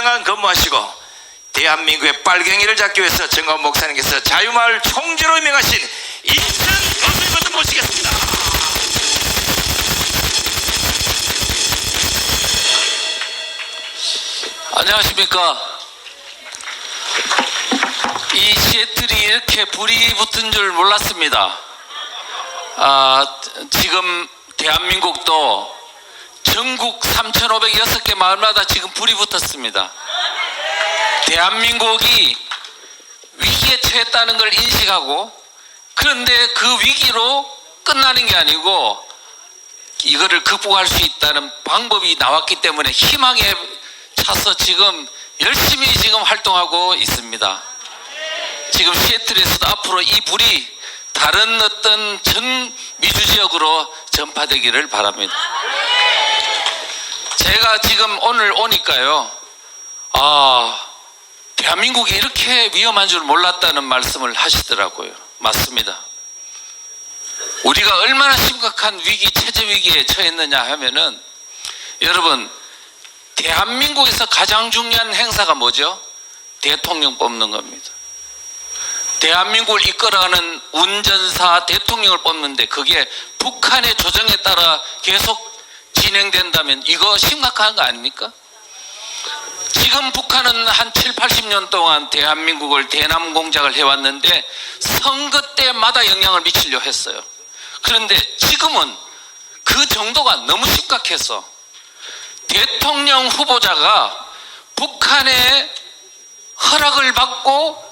4년간 근무하시고 대한민국의 빨갱이를 잡기 위해서 정광훈 목사님께서 자유마을 총재로 임명하신 이천 교수님을 모시겠습니다. 안녕하십니까. 이 시애틀이 이렇게 불이 붙은 줄 몰랐습니다. 지금 대한민국도 전국 3,506개 마을마다 지금 불이 붙었습니다. 대한민국이 위기에 처했다는 걸 인식하고, 그런데 그 위기로 끝나는 게 아니고 이거를 극복할 수 있다는 방법이 나왔기 때문에 희망에 차서 지금 열심히 지금 활동하고 있습니다. 지금 시애틀에서도 앞으로 이 불이 다른 어떤 전 미주 지역으로 전파되기를 바랍니다. 제가 지금 오늘 오니까요, 대한민국이 이렇게 위험한 줄 몰랐다는 말씀을 하시더라고요. 맞습니다. 우리가 얼마나 심각한 위기, 체제 위기에 처했느냐 하면은, 여러분, 대한민국에서 가장 중요한 행사가 뭐죠? 대통령 뽑는 겁니다. 대한민국을 이끌어가는 운전사 대통령을 뽑는데 그게 북한의 조정에 따라 계속 진행된다면 이거 심각한 거 아닙니까? 지금 북한은 한 7, 80년 동안 대한민국을 대남 공작을 해왔는데 선거 때마다 영향을 미치려 했어요. 그런데 지금은 그 정도가 너무 심각해서 대통령 후보자가 북한의 허락을 받고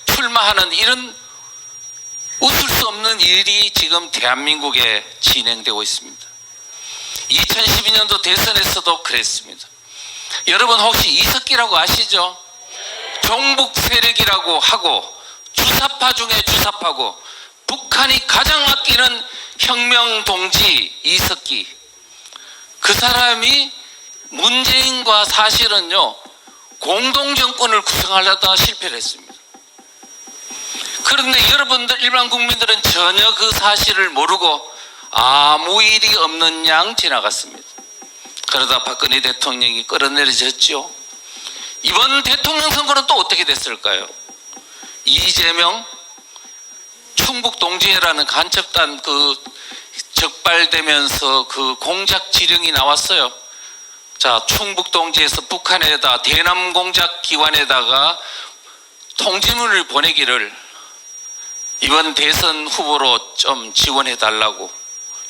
출마하는 이런 웃을 수 없는 일이 지금 대한민국에 진행되고 있습니다. 2012년도 대선에서도 그랬습니다. 여러분 혹시 이석기라고 아시죠? 종북 세력이라고 하고 주사파 중에 주사파고 북한이 가장 아끼는 혁명 동지 이석기, 그 사람이 문재인과 사실은요 공동정권을 구성하려다 실패를 했습니다. 그런데 여러분들 일반 국민들은 전혀 그 사실을 모르고 아무 일이 없는 양 지나갔습니다. 그러다 박근혜 대통령이 끌어내려졌죠. 이번 대통령 선거는 또 어떻게 됐을까요? 이재명 충북 동지회라는 간첩단 적발되면서 그 공작 지령이 나왔어요. 자, 충북 동지에서 북한에다 대남 공작 기관에다가 통지문을 보내기를 이번 대선 후보로 좀 지원해 달라고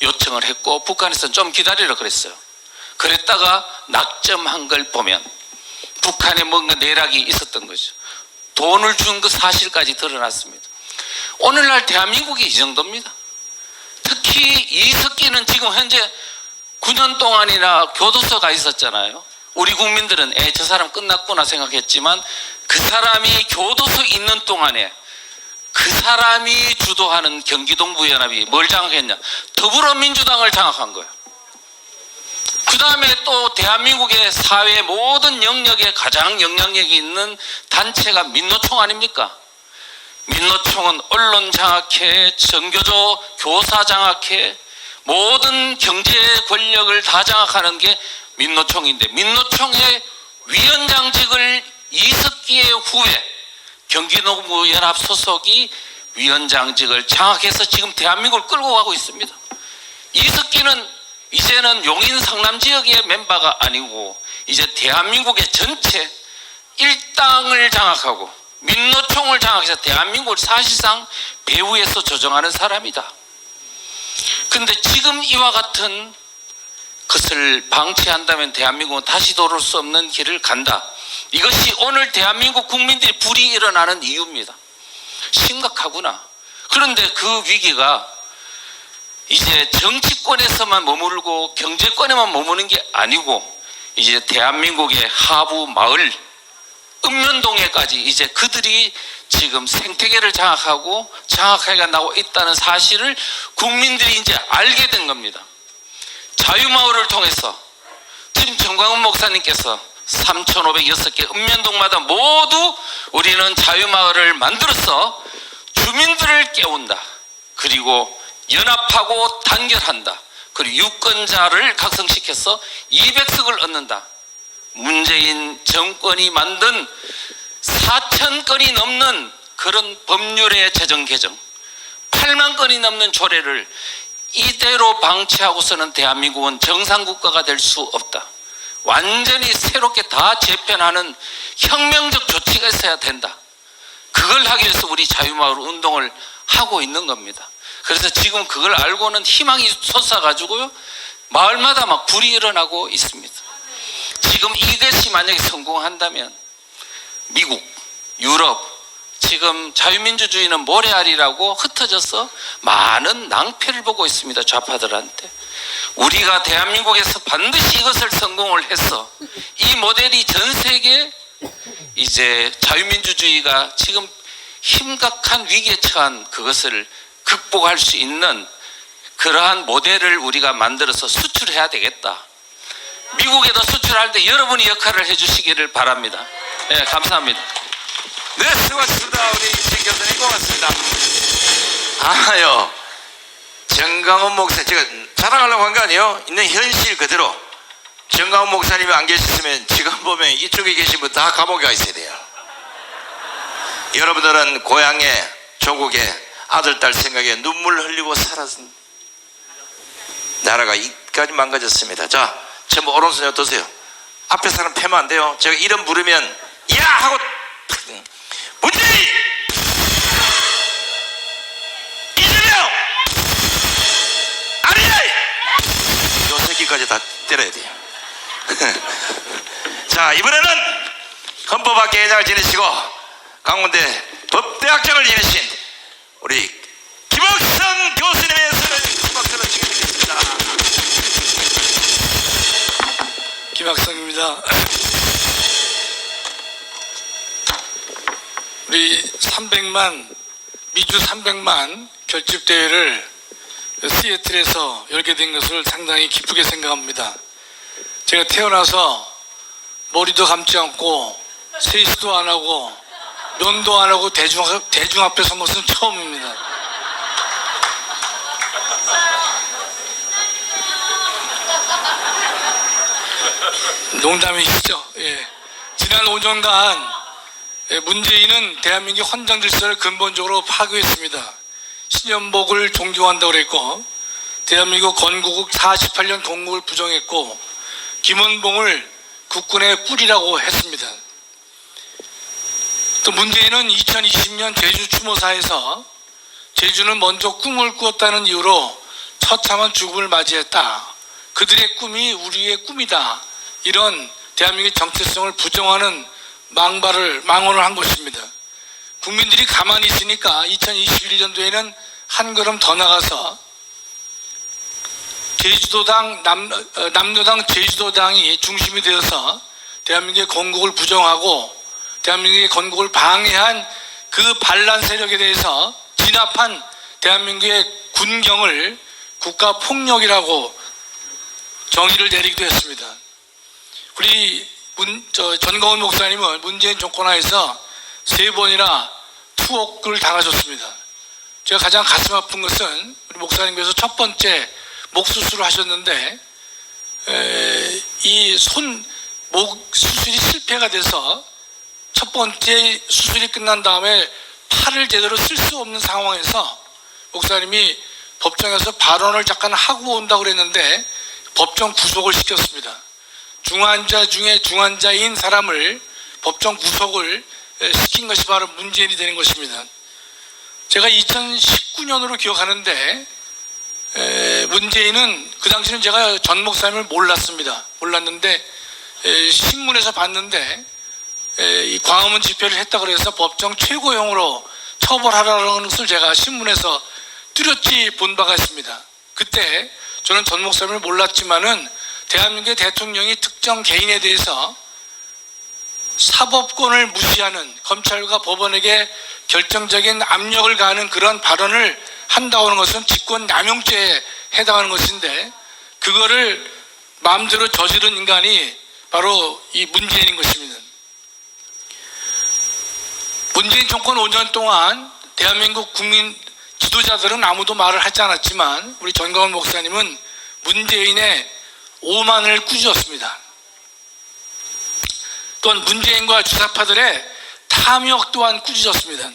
요청을 했고, 북한에서는 좀 기다리라 그랬어요. 그랬다가 낙점한 걸 보면 북한에 뭔가 내락이 있었던 거죠. 돈을 준 그 사실까지 드러났습니다. 오늘날 대한민국이 이 정도입니다. 특히 이석기는 지금 현재 9년 동안이나 교도소가 있었잖아요. 우리 국민들은 저 사람 끝났구나 생각했지만 그 사람이 교도소 있는 동안에 그 사람이 주도하는 경기동부연합이 뭘 장악했냐? 더불어민주당을 장악한 거예요. 그 다음에 또 대한민국의 사회 모든 영역에 가장 영향력이 있는 단체가 민노총 아닙니까? 민노총은 언론 장악해, 전교조 교사 장악해, 모든 경제 권력을 다 장악하는 게 민노총인데, 민노총의 위원장직을 이석기의 후배 경기동부연합 소속이 위원장직을 장악해서 지금 대한민국을 끌고 가고 있습니다. 이석기는 이제는 용인 성남 지역의 멤버가 아니고 이제 대한민국의 전체 일당을 장악하고 민노총을 장악해서 대한민국을 사실상 배후에서 조정하는 사람이다. 그런데 지금 이와 같은 것을 방치한다면 대한민국은 다시 돌을 수 없는 길을 간다. 이것이 오늘 대한민국 국민들이 불이 일어나는 이유입니다. 심각하구나. 그런데 그 위기가 이제 정치권에서만 머물고 경제권에만 머무는 게 아니고 이제 대한민국의 하부 마을 읍면동에까지 이제 그들이 지금 생태계를 장악하고 장악해 나고 있다는 사실을 국민들이 이제 알게 된 겁니다. 자유마을을 통해서 지금 정광훈 목사님께서 3,506개 읍면동마다 모두 우리는 자유마을을 만들어서 주민들을 깨운다. 그리고 연합하고 단결한다. 그리고 유권자를 각성시켜서 200석을 얻는다. 문재인 정권이 만든 4천 건이 넘는 그런 법률의 제정 개정, 8만 건이 넘는 조례를 이대로 방치하고서는 대한민국은 정상국가가 될 수 없다. 완전히 새롭게 다 재편하는 혁명적 조치가 있어야 된다. 그걸 하기 위해서 우리 자유마을 운동을 하고 있는 겁니다. 그래서 지금 그걸 알고는 희망이 솟아가지고요, 마을마다 막 불이 일어나고 있습니다. 지금 이것이 만약에 성공한다면 미국, 유럽, 지금 자유민주주의는 모래알이라고 흩어져서 많은 낭패를 보고 있습니다. 좌파들한테. 우리가 대한민국에서 반드시 이것을 성공을 해서 이 모델이 전 세계 이제 자유민주주의가 지금 심각한 위기에 처한 그것을 극복할 수 있는 그러한 모델을 우리가 만들어서 수출해야 되겠다. 미국에도 수출할 때 여러분이 역할을 해주시기를 바랍니다. 네, 감사합니다. 네, 수고하셨습니다. 우리 진 교수님 고맙습니다. 아요, 정강훈 목사, 제가 자랑하려고 한 거 아니에요? 있는 현실 그대로. 정강훈 목사님이 안 계셨으면 지금 보면 이쪽에 계신 분 다 감옥에 가 있어야 돼요. 여러분들은 고향에, 조국에, 아들, 딸 생각에 눈물 흘리고 살았습니다. 나라가 이까지 망가졌습니다. 자, 전부 오른손이 어떠세요? 앞에 사람 패면 안 돼요. 제가 이름 부르면 야! 하고 문재인! 이재명! 아니야! 요 새끼까지 다 때려야 돼요. 자, 이번에는 헌법학회 회장을 지내시고 강원대 법대학장을 지내신 우리 김학성 교수님의 박수를 치겠습니다. 김학성입니다. 우리 300만, 미주 300만 결집대회를 시애틀에서 열게 된 것을 상당히 기쁘게 생각합니다. 제가 태어나서 머리도 감지 않고 세수도 안 하고 면도 안 하고 대중 앞에 선 것은 처음입니다. 농담이시죠? 예. 지난 5년간 문재인은 대한민국 헌정 질서를 근본적으로 파괴했습니다. 신연복을 존경한다고 그랬고, 대한민국 건국을 48년 건국을 부정했고, 김원봉을 국군의 뿌리라고 했습니다. 또 문재인은 2020년 제주 추모사에서 제주는 먼저 꿈을 꾸었다는 이유로 처참한 죽음을 맞이했다. 그들의 꿈이 우리의 꿈이다. 이런 대한민국의 정체성을 부정하는 망언을 한 것입니다. 국민들이 가만히 있으니까 2021년도에는 한 걸음 더 나가서 남로당 제주도당이 중심이 되어서 대한민국의 건국을 부정하고 대한민국의 건국을 방해한 그 반란 세력에 대해서 진압한 대한민국의 군경을 국가폭력이라고 정의를 내리기도 했습니다. 우리 전광훈 목사님은 문재인 정권 하에서 3번이나 투옥을 당하셨습니다. 제가 가장 가슴 아픈 것은 우리 목사님께서 첫 번째 목 수술을 하셨는데 이 목 수술이 실패가 돼서 첫 번째 수술이 끝난 다음에 팔을 제대로 쓸 수 없는 상황에서 목사님이 법정에서 발언을 잠깐 하고 온다고 그랬는데 법정 구속을 시켰습니다. 중환자 중에 중환자인 사람을 법정 구속을 시킨 것이 바로 문재인이 되는 것입니다. 제가 2019년으로 기억하는데 문재인은 그 당시는 제가 전 목사님을 몰랐는데 신문에서 봤는데 이 광화문 집회를 했다고 해서 법정 최고형으로 처벌하라는 것을 제가 신문에서 뚜렷이 본 바가 있습니다. 그때 저는 전 목사님을 몰랐지만은 대한민국의 대통령이 특정 개인에 대해서 사법권을 무시하는 검찰과 법원에게 결정적인 압력을 가하는 그런 발언을 한다고 하는 것은 직권남용죄에 해당하는 것인데 그거를 마음대로 저지른 인간이 바로 이 문재인인 것입니다. 문재인 정권 5년 동안 대한민국 국민 지도자들은 아무도 말을 하지 않았지만 우리 전광훈 목사님은 문재인의 오만을 꾸짖었습니다. 또한 문재인과 주사파들의 탐욕 또한 꾸짖었습니다.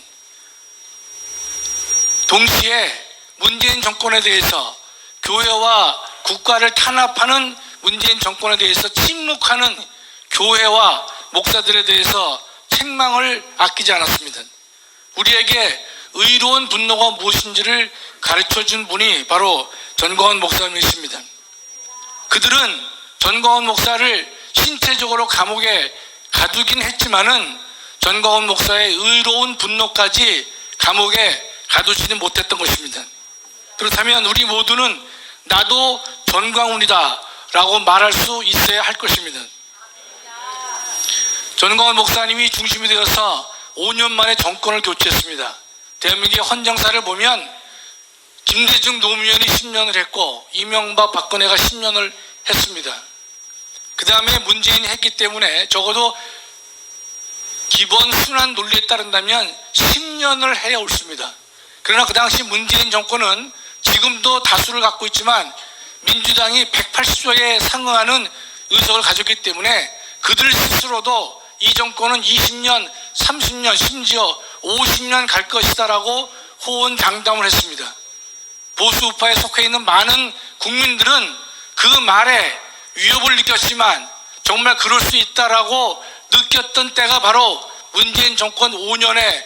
동시에 문재인 정권에 대해서 교회와 국가를 탄압하는 문재인 정권에 대해서 침묵하는 교회와 목사들에 대해서 책망을 아끼지 않았습니다. 우리에게 의로운 분노가 무엇인지를 가르쳐준 분이 바로 전광훈 목사님이십니다. 그들은 전광훈 목사를 신체적으로 감옥에 가두긴 했지만은 전광훈 목사의 의로운 분노까지 감옥에 가두지는 못했던 것입니다. 그렇다면 우리 모두는 나도 전광훈이다 라고 말할 수 있어야 할 것입니다. 전광훈 목사님이 중심이 되어서 5년 만에 정권을 교체했습니다. 대한민국의 헌정사를 보면 김대중 노무현이 10년을 했고 이명박 박근혜가 10년을 했습니다. 그 다음에 문재인이 했기 때문에 적어도 기본 순환 논리에 따른다면 10년을 해야 옳습니다. 그러나 그 당시 문재인 정권은 지금도 다수를 갖고 있지만 민주당이 180조에 상응하는 의석을 가졌기 때문에 그들 스스로도 이 정권은 20년, 30년, 심지어 50년 갈 것이다라고 호언장담을 했습니다. 보수 우파에 속해 있는 많은 국민들은 그 말에 위협을 느꼈지만 정말 그럴 수 있다라고 느꼈던 때가 바로 문재인 정권 5년의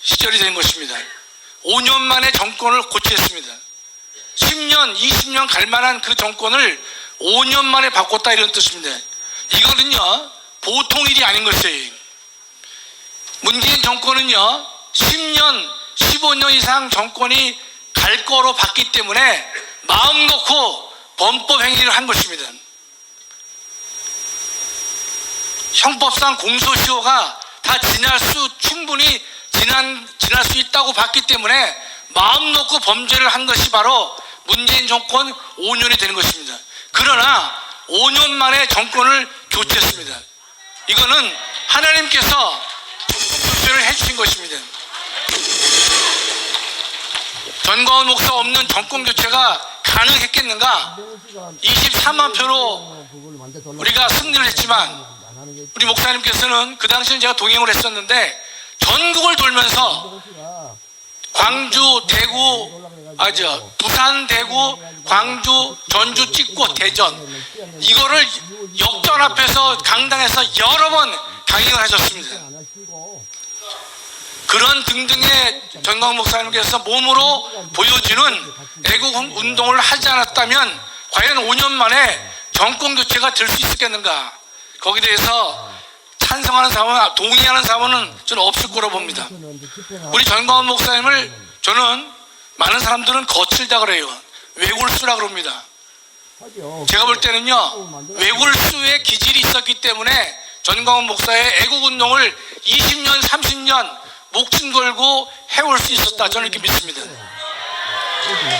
시절이 된 것입니다. 5년 만에 정권을 고치했습니다. 10년, 20년 갈 만한 그 정권을 5년 만에 바꿨다 이런 뜻입니다. 이거는요 보통 일이 아닌 것이에요. 문재인 정권은요 10년, 15년 이상 정권이 갈 거로 봤기 때문에 마음 놓고 범법 행위를 한 것입니다. 형법상 공소시효가 다 충분히 지날 수 있다고 봤기 때문에 마음 놓고 범죄를 한 것이 바로 문재인 정권 5년이 되는 것입니다. 그러나 5년 만에 정권을 교체했습니다. 이거는 하나님께서 교체를 해주신 것입니다. 전광훈 목사 없는 정권 교체가 가능했겠는가? 23만 표로 우리가 승리를 했지만 우리 목사님께서는 그 당시는 제가 동행을 했었는데 전국을 돌면서 광주, 대구, 부산, 대구, 광주, 전주 찍고 대전 이거를 역전 앞에서 강당에서 여러 번 강행을 하셨습니다. 그런 등등의 전광훈 목사님께서 몸으로 보여주는 애국 운동을 하지 않았다면 과연 5년 만에 정권 교체가 될 수 있었겠는가? 거기에 대해서 찬성하는 사람은, 동의하는 사람은 저는 없을 거라고 봅니다. 우리 전광훈 목사님을 저는 많은 사람들은 거칠다 그래요. 외골수라 그럽니다. 제가 볼 때는요 외골수의 기질이 있었기 때문에 전광훈 목사의 애국운동을 20년 30년 목숨 걸고 해올 수 있었다 저는 이렇게 믿습니다.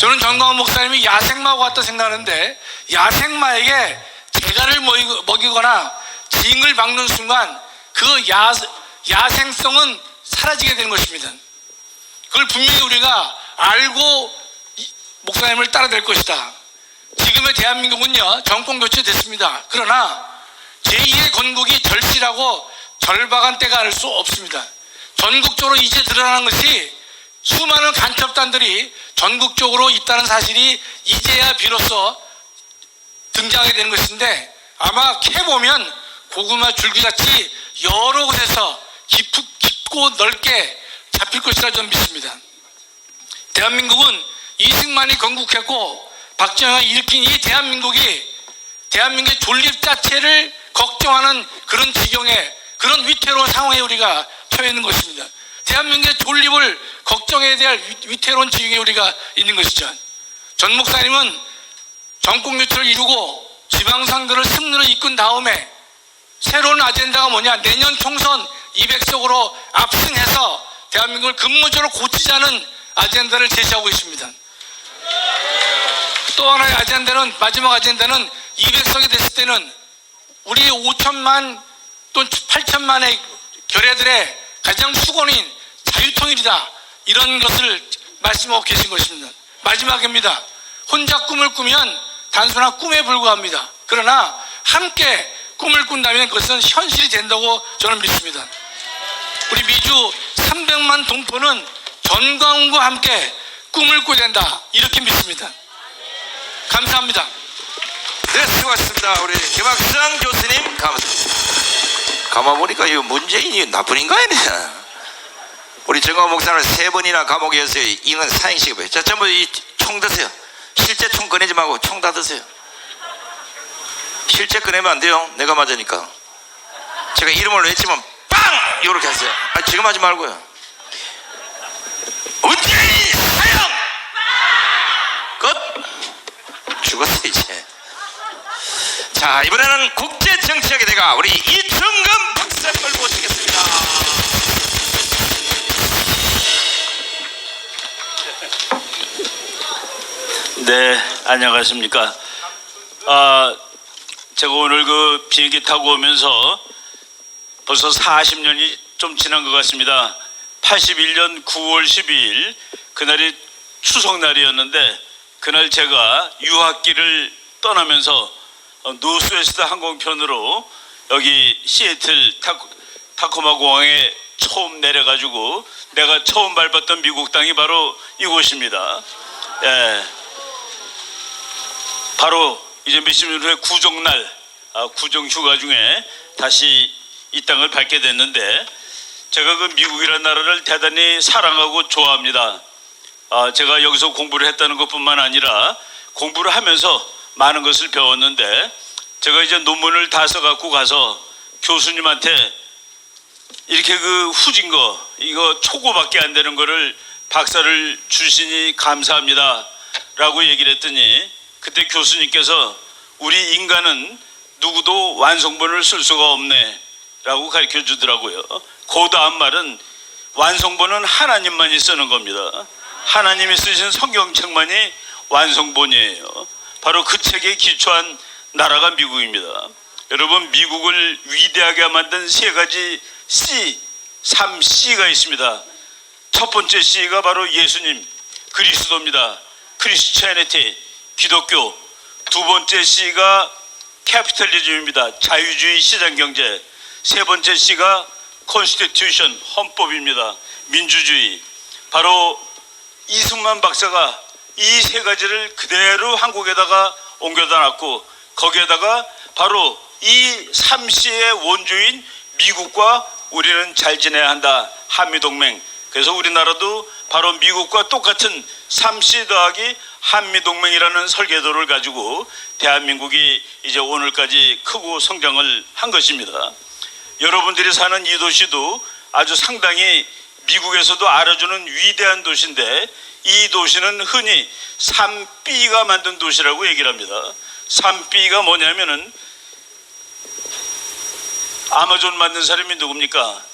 저는 전광훈 목사님이 야생마와 같다 생각하는데 야생마에게 재갈을 먹이거나 징을 박는 순간 그 야생성은 사라지게 되는 것입니다. 그걸 분명히 우리가 알고 목사님을 따라 될 것이다. 지금의 대한민국은요 정권 교체됐습니다. 그러나 제2의 건국이 절실하고 절박한 때가 알 수 없습니다. 전국적으로 이제 드러나는 것이 수많은 간첩단들이 전국적으로 있다는 사실이 이제야 비로소 등장하게 되는 것인데 아마 캐보면 고구마 줄기같이 여러 곳에서 깊고 넓게 잡힐 것이라 저는 믿습니다. 대한민국은 이승만이 건국했고 박정희가 일으킨 이 대한민국의 존립 자체를 걱정하는 그런 지경에 그런 위태로운 상황에 우리가 처해 있는 것입니다. 대한민국의 존립을 걱정해야 될 위태로운 지경에 우리가 있는 것이죠. 전 목사님은 정권 교체를 이루고 지방선거를 승리로 이끈 다음에 새로운 아젠다가 뭐냐? 내년 총선 200석으로 압승해서 대한민국을 근본적으로 고치자는 아젠다를 제시하고 있습니다. 또 하나의 아젠다는 마지막 아젠다는 200석이 됐을 때는 우리 5천만 또는 8천만의 결례들의 가장 수건인 자유통일이다 이런 것을 말씀하고 계신 것입니다. 마지막입니다. 혼자 꿈을 꾸면 단순한 꿈에 불과합니다. 그러나 함께 꿈을 꾼다면 그것은 현실이 된다고 저는 믿습니다. 우리 미주 300만 동포는 전광훈과 함께 꿈을 꾸야 된다, 이렇게 믿습니다. 감사합니다. 네, 수고하셨습니다. 우리 김학상 교수님 감사합니다. 가만보니까 이 문재인이 나쁜 인간이네. 우리 정광훈 목사를 3번이나 감옥에서 인은 사형시켜봐요. 자, 전부 이 총 드세요. 실제 총 꺼내지 말고 총 다 드세요. 실제 꺼내면 안 돼요. 내가 맞으니까. 제가 이름을 외치면 빵! 이렇게 하세요. 아, 지금 하지 말고요. 문재인 사형! 끝! 죽었어 이제. 자, 이번에는 국제정치학의 대가 우리 이충금 박사님을 모시겠습니다. 네, 안녕하십니까. 제가 오늘 그 비행기 타고 오면서 벌써 40년이 좀 지난 것 같습니다. 81년 9월 12일 그날이 추석날이었는데, 그날 제가 유학기를 떠나면서 노스웨스트 항공편으로 여기 시애틀 타코마 공항에 처음 내려가지고 내가 처음 밟았던 미국 땅이 바로 이곳입니다. 예. 바로 이제 몇십 년 후에 구정날, 구정 휴가 중에 다시 이 땅을 밟게 됐는데, 제가 그 미국이라는 나라를 대단히 사랑하고 좋아합니다. 제가 여기서 공부를 했다는 것뿐만 아니라 공부를 하면서 많은 것을 배웠는데, 제가 이제 논문을 다 써갖고 가서 교수님한테 이렇게 그 후진 거, 이거 초고밖에 안 되는 거를 박사를 주시니 감사합니다 라고 얘기를 했더니, 그때 교수님께서 우리 인간은 누구도 완성본을 쓸 수가 없네 라고 가르쳐 주더라고요. 그 다음 말은 완성본은 하나님만이 쓰는 겁니다. 하나님이 쓰신 성경책만이 완성본이에요. 바로 그 책에 기초한 나라가 미국입니다. 여러분, 미국을 위대하게 만든 3가지 C, 3C가 있습니다. 첫 번째 C가 바로 예수님, 그리스도입니다. 크리스티애니티, 기독교. 두 번째 C가 캐피탈리즘입니다. 자유주의 시장경제. 세 번째 C가 컨스티튜션, 헌법입니다. 민주주의. 바로 이승만 박사가 이 3가지를 그대로 한국에다가 옮겨다 놨고, 거기에다가 바로 이 3C의 원조인 미국과 우리는 잘 지내야 한다, 한미동맹. 그래서 우리나라도 바로 미국과 똑같은 3C 더하기 한미동맹이라는 설계도를 가지고 대한민국이 이제 오늘까지 크고 성장을 한 것입니다. 여러분들이 사는 이 도시도 아주 상당히 미국에서도 알아주는 위대한 도시인데, 이 도시는 흔히 3B가 만든 도시라고 얘기를 합니다. 3B가 뭐냐면은, 아마존 만든 사람이 누굽니까?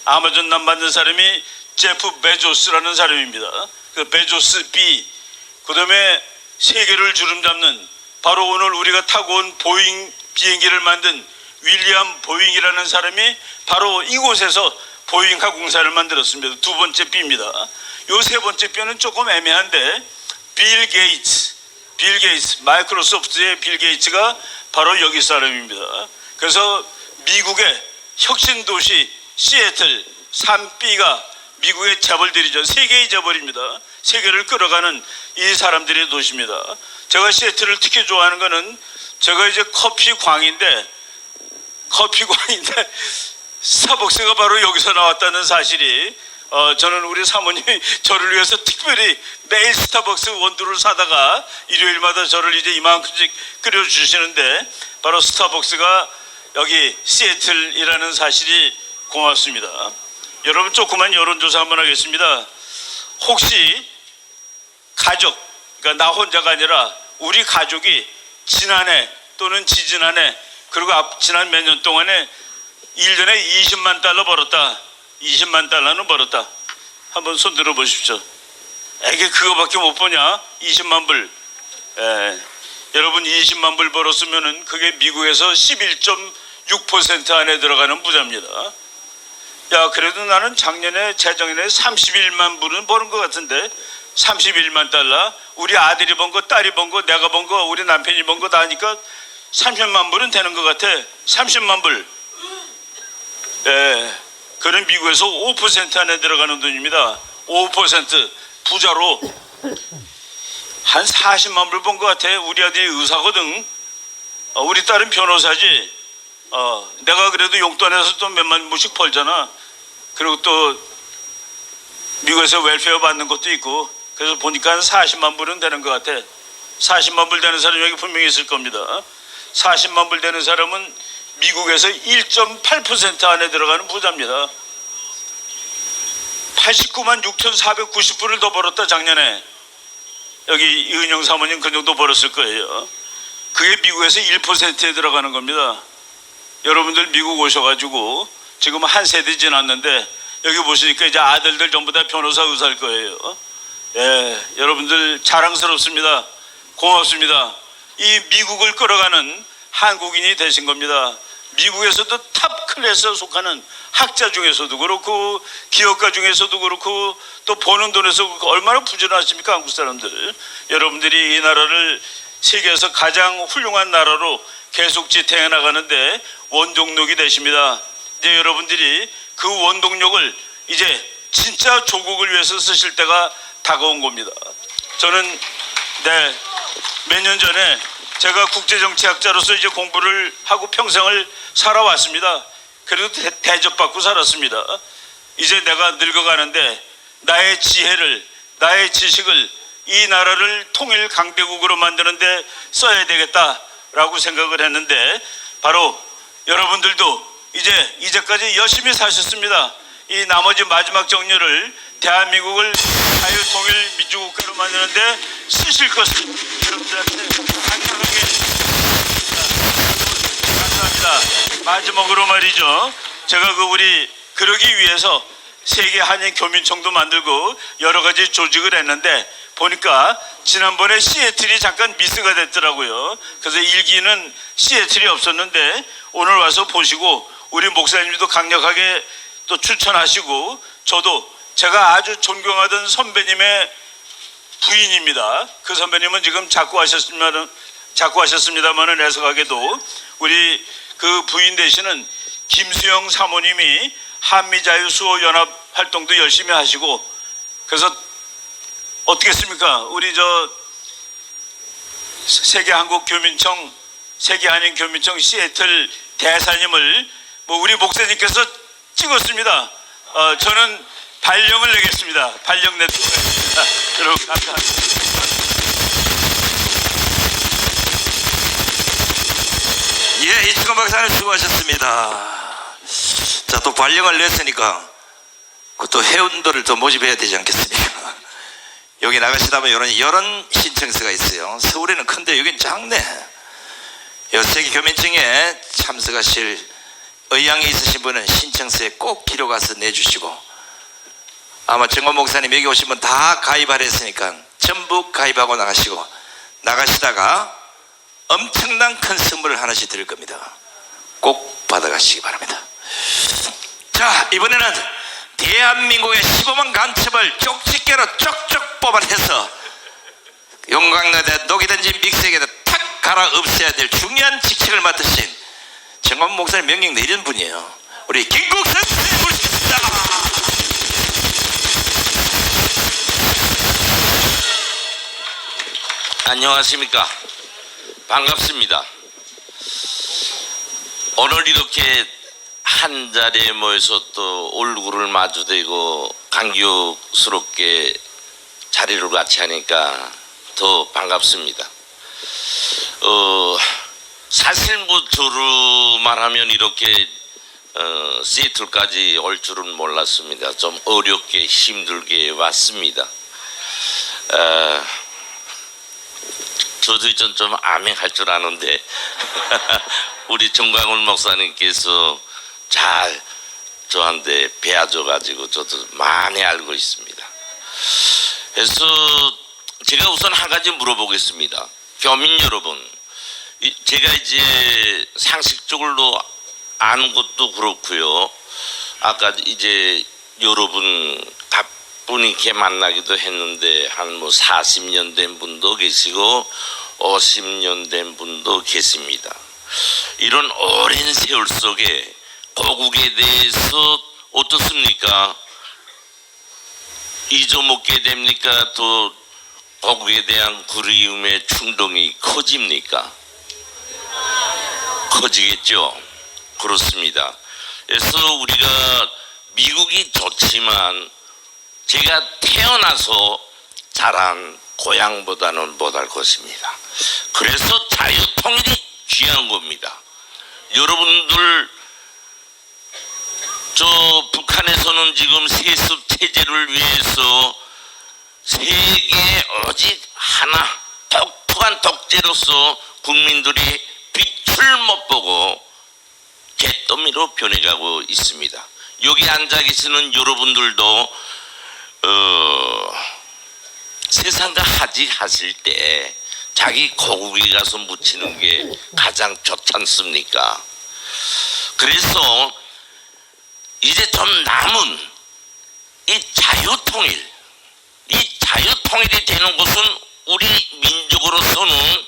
아마존 만든 사람이 제프 베조스라는 사람입니다. 그 베조스 B. 그 다음에 세계를 주름잡는, 바로 오늘 우리가 타고 온 보잉 비행기를 만든 윌리엄 보잉이라는 사람이 바로 이곳에서 보잉 항공사를 만들었습니다. 두 번째 B입니다. 요 세 번째 B는 조금 애매한데, 빌 게이츠, 마이크로소프트의 빌 게이츠가 바로 여기 사람입니다. 그래서 미국의 혁신도시 시애틀 3B가 미국의 재벌들이죠. 세계의 재벌입니다. 세계를 끌어가는 이 사람들의 도시입니다. 제가 시애틀을 특히 좋아하는 거는, 제가 이제 커피광인데 스타벅스가 바로 여기서 나왔다는 사실이, 저는 우리 사모님이 저를 위해서 특별히 매일 스타벅스 원두를 사다가 일요일마다 저를 이제 이만큼씩 끓여주시는데, 바로 스타벅스가 여기 시애틀이라는 사실이 고맙습니다. 여러분, 조그만 여론조사 한번 하겠습니다. 혹시 가족, 그러니까 나 혼자가 아니라 우리 가족이 지난해 또는 지지난해, 그리고 지난 몇 년 동안에 1년에 20만 달러 벌었다, 20만 달러는 벌었다, 한번 손 들어 보십시오. 이게 그거밖에 못 보냐? 20만 불. 여러분, 20만 불 벌었으면은 그게 미국에서 11.6% 안에 들어가는 부자입니다. 야, 그래도 나는 작년에 재작년에 31만 불은 버는 것 같은데, 31만 달러, 우리 아들이 번 거, 딸이 번 거, 내가 번 거, 우리 남편이 번 거 다 하니까 30만 불은 되는 것 같아. 30만 불. 예, 그는 미국에서 5% 안에 들어가는 돈입니다. 5% 부자로 한 40만 불 번 것 같아. 우리 아들이 의사거든. 우리 딸은 변호사지. 내가 그래도 용돈에서 또 몇만 불씩 벌잖아. 그리고 또 미국에서 웰페어 받는 것도 있고. 그래서 보니까 한 40만 불은 되는 것 같아. 40만 불 되는 사람이 여기 분명히 있을 겁니다. 40만 불 되는 사람은 미국에서 1.8% 안에 들어가는 부자입니다. 89만 6,490불을 더 벌었다 작년에. 여기 이은영 사모님 그 정도 벌었을 거예요. 그게 미국에서 1%에 들어가는 겁니다. 여러분들 미국 오셔가지고 지금 한 세대 지났는데 여기 보시니까 이제 아들들 전부 다 변호사 의사일 거예요. 예, 여러분들 자랑스럽습니다. 고맙습니다. 이 미국을 끌어가는 한국인이 되신 겁니다. 미국에서도 탑 클래스에 속하는 학자 중에서도 그렇고 기업가 중에서도 그렇고 또 버는 돈에서 얼마나 부지런하십니까 한국 사람들. 여러분들이 이 나라를 세계에서 가장 훌륭한 나라로 계속 지탱해 나가는데 원동력이 되십니다. 이제 여러분들이 그 원동력을 이제 진짜 조국을 위해서 쓰실 때가 다가온 겁니다. 저는 몇 년 전에 제가 국제정치학자로서 이제 공부를 하고 평생을 살아왔습니다. 그래도 대접받고 살았습니다. 이제 내가 늙어가는데 나의 지혜를, 나의 지식을 이 나라를 통일 강대국으로 만드는데 써야 되겠다라고 생각을 했는데 바로 여러분들도 이제까지 열심히 사셨습니다. 이 나머지 마지막 정렬을 대한민국을 자유통일 민주국가로 만드는데 쓰실 것을 여러분들한테 강력하게 감사합니다. 마지막으로 말이죠. 제가 우리 그러기 위해서 세계 한인 교민청도 만들고 여러 가지 조직을 했는데 보니까 지난번에 시애틀이 잠깐 미스가 됐더라고요. 그래서 일기는 시애틀이 없었는데 오늘 와서 보시고 우리 목사님도 강력하게 또 추천하시고 저도 제가 아주 존경하던 선배님의 부인입니다. 그 선배님은 지금 자꾸 하셨습니다만은 애석하게도 우리 그 부인 되시는 김수영 사모님이 한미자유수호연합 활동도 열심히 하시고 그래서 어떻겠습니까? 우리 세계한국교민청, 세계한인교민청 시애틀 대사님을 우리 목사님께서 찍었습니다. 저는 발령을 내겠습니다. 발령 내도록 하겠습니다. 여러분 감사합니다. 예, 이충원 박사님 수고하셨습니다. 자, 또 발령을 냈으니까 또 회원들을 더 모집해야 되지 않겠습니까? 여기 나가시다 보면 이런 신청서가 있어요. 서울에는 큰데 여긴 작네. 세계 교민청에 참석하실 의향이 있으신 분은 신청서에 꼭 기록와서 내주시고 아마 정원 목사님 여기 오시면 다 가입하려 했으니까 전부 가입하고 나가시다가 엄청난 큰 선물을 하나씩 드릴 겁니다. 꼭 받아가시기 바랍니다. 자, 이번에는 대한민국의 15만 간첩을 쪽집게로 쪽쪽 뽑아내서 용광로에다 녹이 던진 믹서기에다 탁 갈아 없애야 될 중요한 직책을 맡으신 정원 목사님 명령 내린 분이에요. 우리 김국선 선생님 모시겠습니다. 안녕하십니까. 반갑습니다. 오늘 이렇게 한 자리에 모여서 또 얼굴을 마주대고 감격스럽게 자리를 같이 하니까 더 반갑습니다. 사실 저로 말하면 이렇게 시애틀까지 올 줄은 몰랐습니다. 좀 어렵게 힘들게 왔습니다. 저도 좀 암행할 줄 아는데 우리 정광훈 목사님께서 잘 저한테 배워줘가지고 저도 많이 알고 있습니다. 그래서 제가 우선 한 가지 물어보겠습니다. 교민 여러분, 제가 이제 상식적으로 아는 것도 그렇고요. 아까 이제 여러분 분이 이렇게 만나기도 했는데 한 40년 된 분도 계시고 50년 된 분도 계십니다. 이런 오랜 세월 속에 고국에 대해서 어떻습니까? 잊어먹게 됩니까? 또 고국에 대한 그리움의 충동이 커집니까? 커지겠죠. 그렇습니다. 그래서 우리가 미국이 좋지만 제가 태어나서 자란 고향보다는 못할 것입니다. 그래서 자유통일이 귀한 겁니다. 여러분들 저 북한에서는 지금 세습 체제를 위해서 세계 오직 하나 독특한 독재로서 국민들이 빛을 못 보고 개더미로 변해가고 있습니다. 여기 앉아 계시는 여러분들도 세상과 하직하실 때 자기 고국에 가서 묻히는 게 가장 좋지 않습니까? 그래서 이제 좀 남은 이 자유통일, 이 자유통일이 되는 것은 우리 민족으로서는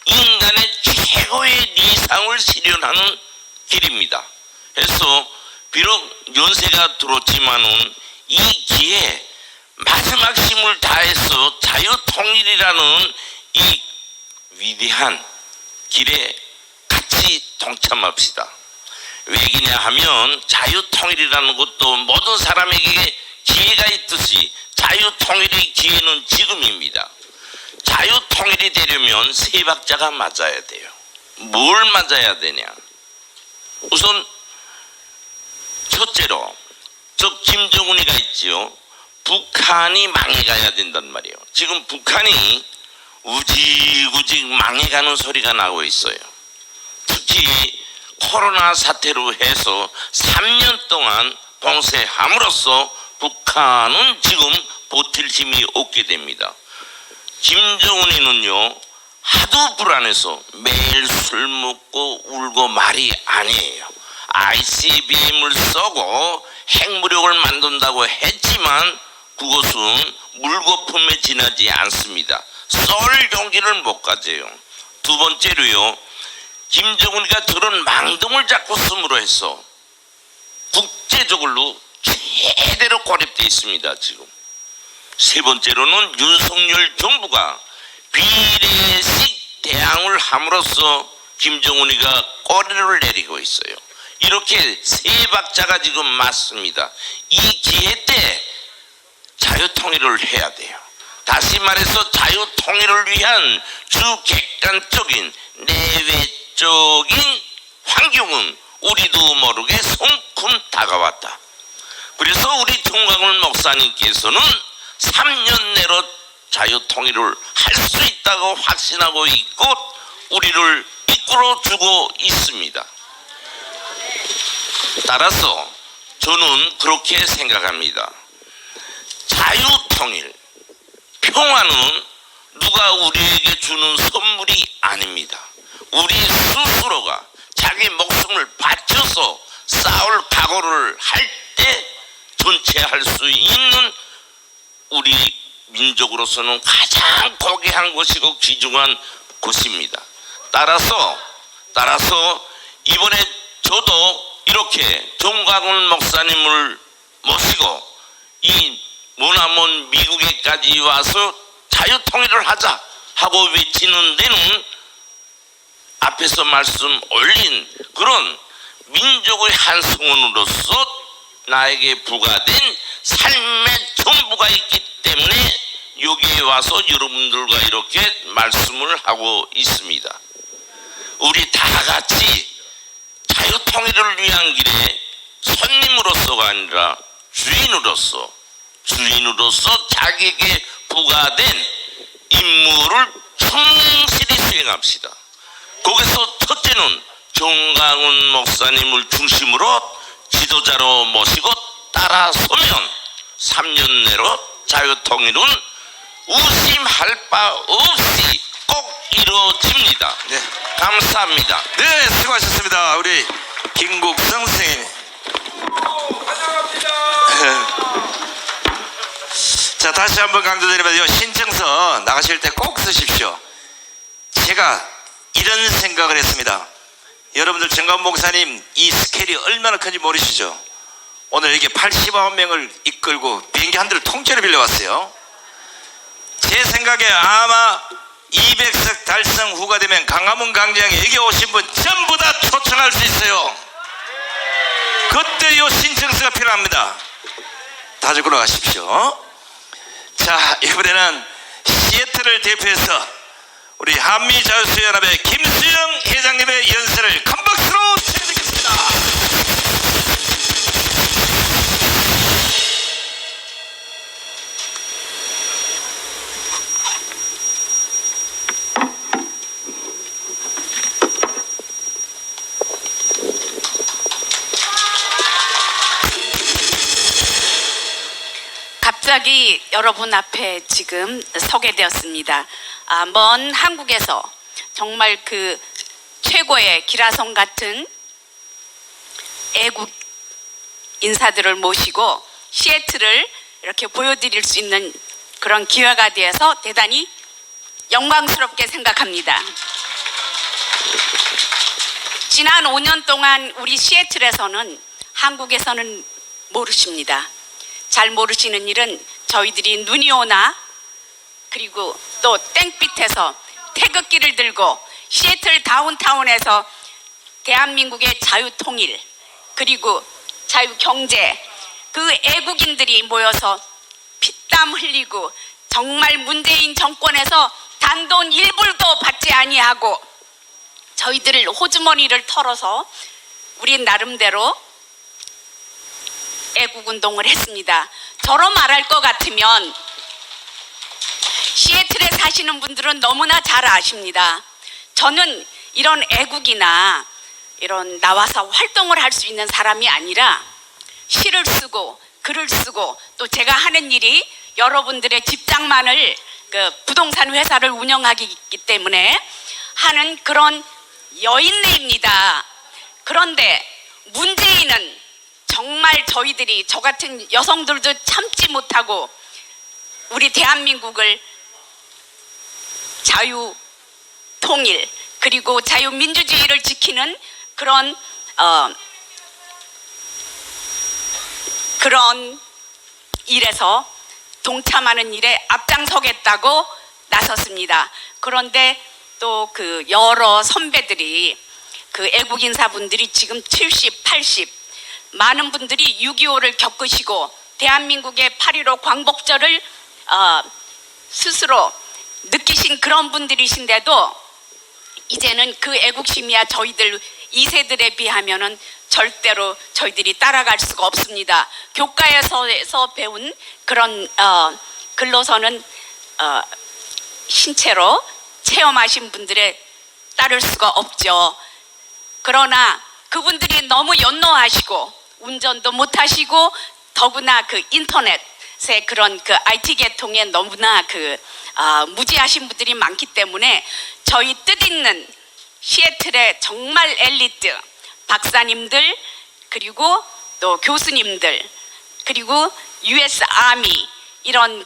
인간의 최고의理想을 실현하는 길입니다. 그래서 비록 연세가 들었지만은 이 기회에 마지막 힘을 다해서 자유통일이라는 이 위대한 길에 같이 동참합시다. 왜냐 하면 자유통일이라는 것도 모든 사람에게 기회가 있듯이 자유통일의 기회는 지금입니다. 자유통일이 되려면 세 박자가 맞아야 돼요. 뭘 맞아야 되냐? 우선 첫째로 저 김정은이가 있지요. 북한이 망해가야 된단 말이에요. 지금 북한이 우직우직 망해가는 소리가 나고 있어요. 특히 코로나 사태로 해서 3년 동안 봉쇄함으로써 북한은 지금 버틸 힘이 없게 됩니다. 김정은이는요 하도 불안해서 매일 술 먹고 울고 말이 아니에요. ICBM을 쏘고 핵무력을 만든다고 했지만 그것은 물거품에 지나지 않습니다. 쏠 용기를 못 가져요. 두 번째로요, 김정은이가 저런 망동을 자꾸 씀으로 해서 국제적으로 제대로 고립되어 있습니다. 지금 세 번째로는 윤석열 정부가 비례식 대항을 함으로써 김정은이가 꼬리를 내리고 있어요. 이렇게 세 박자가 지금 맞습니다. 이 기회 때 자유통일을 해야 돼요. 다시 말해서 자유통일을 위한 주객관적인 내외적인 환경은 우리도 모르게 성큼 다가왔다. 그래서 우리 정광훈 목사님께서는 3년 내로 자유통일을 할 수 있다고 확신하고 있고 우리를 이끌어주고 있습니다. 따라서 저는 그렇게 생각합니다. 자유통일, 평화는 누가 우리에게 주는 선물이 아닙니다. 우리 스스로가 자기 목숨을 바쳐서 싸울 각오를 할 때 전체할 수 있는 우리 민족으로서는 가장 고귀한 것이고 귀중한 것입니다. 따라서 이번에 저도 이렇게 정광훈 목사님을 모시고 이 머나먼 미국에까지 와서 자유통일을 하자 하고 외치는 데는 앞에서 말씀 올린 그런 민족의 한 성원으로서 나에게 부과된 삶의 전부가 있기 때문에 여기에 와서 여러분들과 이렇게 말씀을 하고 있습니다. 우리 다 같이 자유통일을 위한 길에 손님으로서가 아니라 주인으로서 자기에게 부과된 임무를 충실히 수행합시다. 거기서 첫째는 정광훈 목사님을 중심으로 지도자로 모시고 따라서면 3년 내로 자유통일은 의심할 바 없이 꼭 이루어집니다. 네. 감사합니다. 네, 수고하셨습니다. 우리 김국성 선생님. 자, 다시 한번 강조드리면 요 신청서 나가실 때 꼭 쓰십시오. 제가 이런 생각을 했습니다. 여러분들 정광훈 목사님 이 스케일이 얼마나 큰지 모르시죠? 오늘 이렇게 80만 명을 이끌고 비행기 한 대를 통째로 빌려왔어요. 제 생각에 아마 200석 달성 후가 되면 강화문 광장에 여기 오신 분 전부 다 초청할 수 있어요. 그때 요 신청서가 필요합니다. 다들 걸어가십시오. 자, 이번에는 시애틀을 대표해서 우리 한미자유수연합의 김수영 회장님의 연설을 큰 박수로 청해드리겠습니다. 갑자기 여러분 앞에 지금 서게 되었습니다. 먼 한국에서 정말 그 최고의 기라성 같은 애국 인사들을 모시고 시애틀을 이렇게 보여드릴 수 있는 그런 기회가 되어서 대단히 영광스럽게 생각합니다. 지난 5년 동안 우리 시애틀에서는 한국에서는 모르십니다. 잘 모르시는 일은 저희들이 눈이 오나 그리고 또 땡빛에서 태극기를 들고 시애틀 다운타운에서 대한민국의 자유통일 그리고 자유경제 그 애국인들이 모여서 피땀 흘리고 정말 문재인 정권에서 단돈 1불도 받지 아니하고 저희들 호주머니를 털어서 우리 나름대로 애국운동을 했습니다. 저로 말할 것 같으면 시애틀에 사시는 분들은 너무나 잘 아십니다. 저는 이런 애국이나 이런 나와서 활동을 할 수 있는 사람이 아니라 시를 쓰고 글을 쓰고 또 제가 하는 일이 여러분들의 집장만을 그 부동산 회사를 운영하기 때문에 하는 그런 여인네입니다. 그런데 문재인은 정말 저희들이 저 같은 여성들도 참지 못하고 우리 대한민국을 자유 통일 그리고 자유민주주의를 지키는 그런 일에서 동참하는 일에 앞장서겠다고 나섰습니다. 그런데 또 그 여러 선배들이 그 애국 인사분들이 지금 70, 80 많은 분들이 6.25를 겪으시고 대한민국의 8.15 광복절을 스스로 느끼신 그런 분들이신데도 이제는 그 애국심이야 저희들 2세들에 비하면은 절대로 저희들이 따라갈 수가 없습니다. 교과에서 배운 그런 글로서는 신체로 체험하신 분들에 따를 수가 없죠. 그러나 그분들이 너무 연노하시고 운전도 못하시고 더구나 그 인터넷에 그런 그 IT 계통에 너무나 무지하신 분들이 많기 때문에 저희 뜻있는 시애틀의 정말 엘리트 박사님들 그리고 또 교수님들 그리고 US 아미 이런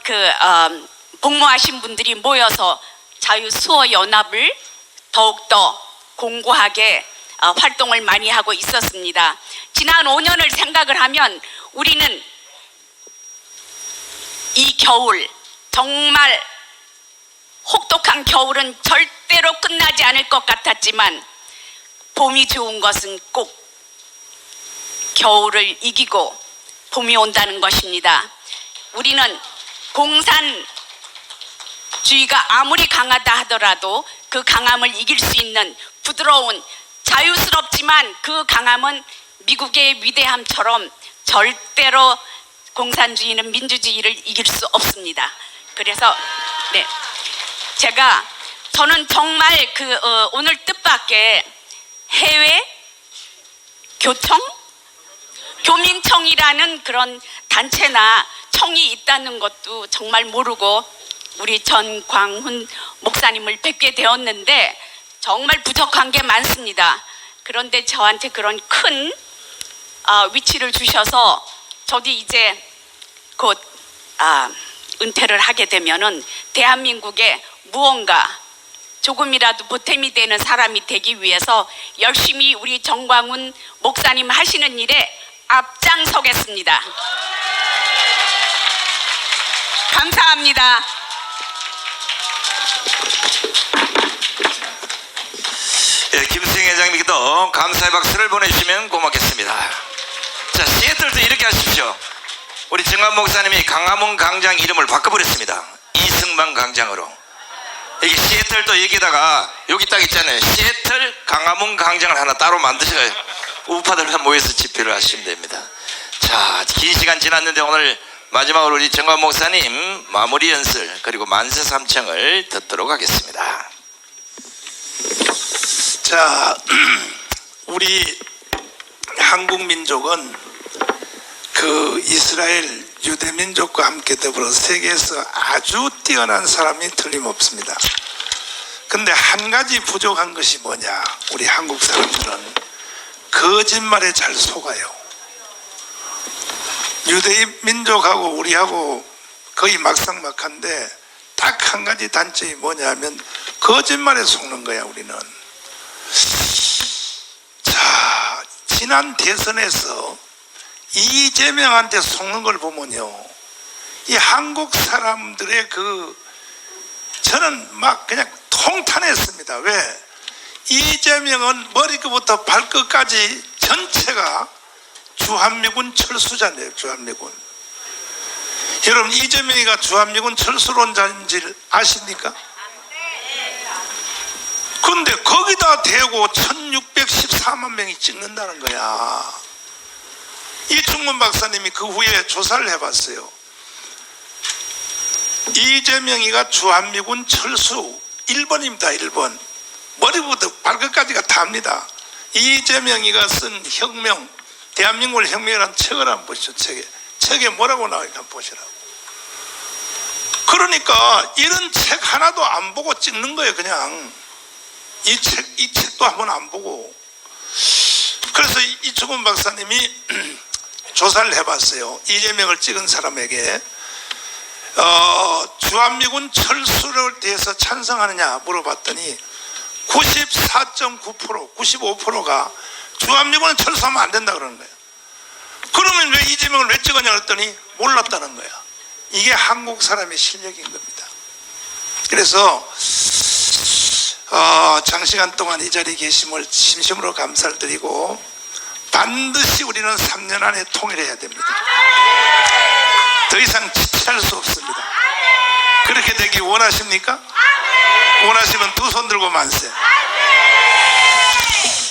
복무하신 분들이 모여서 자유수호연합을 더욱더 공고하게 활동을 많이 하고 있었습니다. 지난 5년을 생각을 하면 우리는 이 겨울 정말 혹독한 겨울은 절대로 끝나지 않을 것 같았지만 봄이 좋은 것은 꼭 겨울을 이기고 봄이 온다는 것입니다. 우리는 공산주의가 아무리 강하다 하더라도 그 강함을 이길 수 있는 부드러운 자유스럽지만 그 강함은 미국의 위대함처럼 절대로 공산주의는 민주주의를 이길 수 없습니다. 그래서 저는 정말 오늘 뜻밖의 해외 교민청이라는 그런 단체나 청이 있다는 것도 정말 모르고 우리 전광훈 목사님을 뵙게 되었는데 정말 부족한 게 많습니다. 그런데 저한테 그런 큰 위치를 주셔서 저도 이제 곧 은퇴를 하게 되면은 대한민국에 무언가 조금이라도 보탬이 되는 사람이 되기 위해서 열심히 우리 정광훈 목사님 하시는 일에 앞장서겠습니다. 감사합니다. 예, 김수영 회장님께도 감사의 박수를 보내주시면 고맙겠습니다. 자, 시애틀도 이렇게 하십시오. 우리 정관 목사님이 강화문 광장 이름을 바꿔버렸습니다. 이승만 광장으로. 이게 시애틀도 여기다가 여기 딱 있잖아요. 시애틀 강화문 광장을 하나 따로 만드셔야 우파들 모여서 집회를 하시면 됩니다. 자, 긴 시간 지났는데 오늘 마지막으로 우리 정관 목사님 마무리 연설 그리고 만세 삼청을 듣도록 하겠습니다. 자, 우리 한국 민족은 그 이스라엘 유대 민족과 함께 더불어 세계에서 아주 뛰어난 사람이 틀림없습니다. 근데 한 가지 부족한 것이 뭐냐? 우리 한국 사람들은 거짓말에 잘 속아요. 유대 민족하고 우리하고 거의 막상막한데 딱 한 가지 단점이 뭐냐면 거짓말에 속는 거야. 우리는. 자, 지난 대선에서 이재명한테 속는 걸 보면요, 이 한국 사람들의 저는 막 그냥 통탄했습니다. 왜? 이재명은 머리끝부터 발끝까지 전체가 주한미군 철수자네요. 주한미군. 여러분, 이재명이가 주한미군 철수론자인 줄 아십니까? 근데 거기다 대고 1614만 명이 찍는다는 거야. 이충문 박사님이 그 후에 조사를 해봤어요. 이재명이가 주한미군 철수 1번입니다. 1번. 머리부터 발끝까지가 답니다. 이재명이가 쓴 혁명, 대한민국을 혁명이라는 책을 한번 보시죠. 책에 뭐라고 나와있나 한번 보시라고. 그러니까 이런 책 하나도 안 보고 찍는 거예요. 그냥 이 책도 한번 안 보고. 그래서 이충문 박사님이 조사를 해봤어요. 이재명을 찍은 사람에게 주한미군 철수를 대해서 찬성하느냐 물어봤더니 94.9%, 95%가 주한미군은 철수하면 안 된다 그러는 거예요. 그러면 왜 이재명을 왜 찍었냐 그랬더니 몰랐다는 거야. 이게 한국 사람의 실력인 겁니다. 그래서 장시간 동안 이 자리에 계심을 진심으로 감사를 드리고, 반드시 우리는 3년 안에 통일해야 됩니다. 더 이상 지체할 수 없습니다. 그렇게 되기 원하십니까? 원하시면 두 손 들고 만세.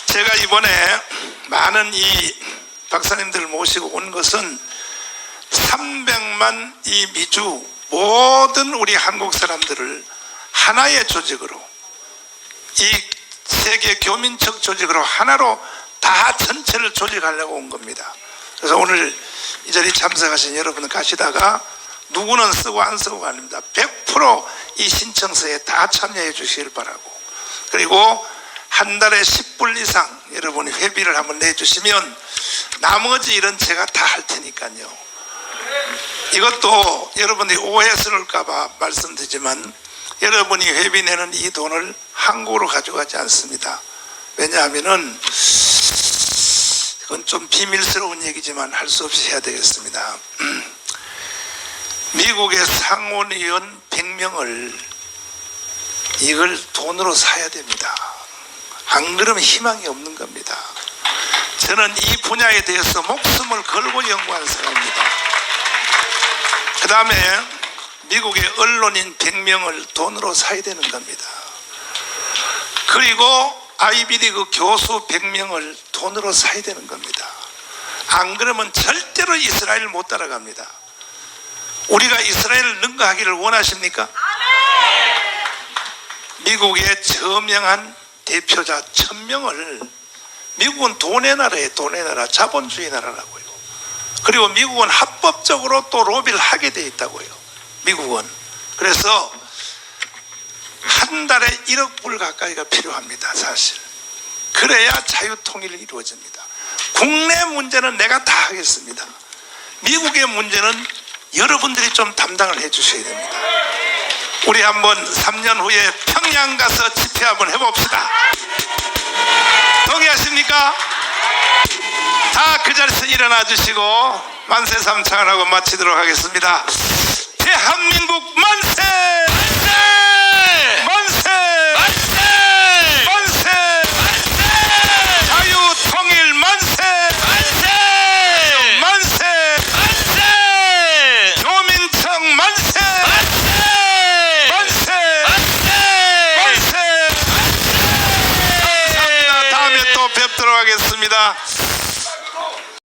제가 이번에 많은 이 박사님들을 모시고 온 것은 300만 이 미주 모든 우리 한국 사람들을 하나의 조직으로, 이 세계 교민척 조직으로 하나로 다 전체를 조직하려고 온 겁니다. 그래서 오늘 이 자리에 참석하신 여러분 가시다가 누구는 쓰고 안 쓰고 아닙니다. 100% 이 신청서에 다 참여해 주시길 바라고, 그리고 한 달에 10불 이상 여러분이 회비를 한번 내주시면 나머지 일은 제가 다 할 테니까요. 이것도 여러분이 오해스러울까 봐 말씀드리지만 여러분이 회비 내는 이 돈을 한국으로 가져가지 않습니다. 왜냐하면은 그건 좀 비밀스러운 얘기지만 할 수 없이 해야 되겠습니다. 미국의 상원의원 100명을 이걸 돈으로 사야 됩니다. 안 그러면 희망이 없는 겁니다. 저는 이 분야에 대해서 목숨을 걸고 연구한 사람입니다. 그 다음에 미국의 언론인 100명을 돈으로 사야 되는 겁니다. 그리고 아이비리그 교수 100명을 돈으로 사야 되는 겁니다. 안 그러면 절대로 이스라엘 못 따라갑니다. 우리가 이스라엘을 능가하기를 원하십니까? 미국의 저명한 대표자 1000명을, 미국은 돈의 나라예요. 돈의 나라, 자본주의 나라라고요. 그리고 미국은 합법적으로 또 로비를 하게 돼 있다고요. 미국은. 그래서 한 달에 1억 불 가까이가 필요합니다. 사실. 그래야 자유통일이 이루어집니다. 국내 문제는 내가 다 하겠습니다. 미국의 문제는 여러분들이 좀 담당을 해 주셔야 됩니다. 우리 한번 3년 후에 평양 가서 집회 한번 해봅시다. 동의하십니까? 다 그 자리에서 일어나 주시고 만세 삼창하고 마치도록 하겠습니다. 대한민국 만세! 만세! 만세! 만세! 만세! 만세! 자유 통일 만세! 만세! 만세! 만세! 교민청 만세! 만세! 만세! 만세! 만세! 감사합니다. 다음에 또 뵙도록 하겠습니다.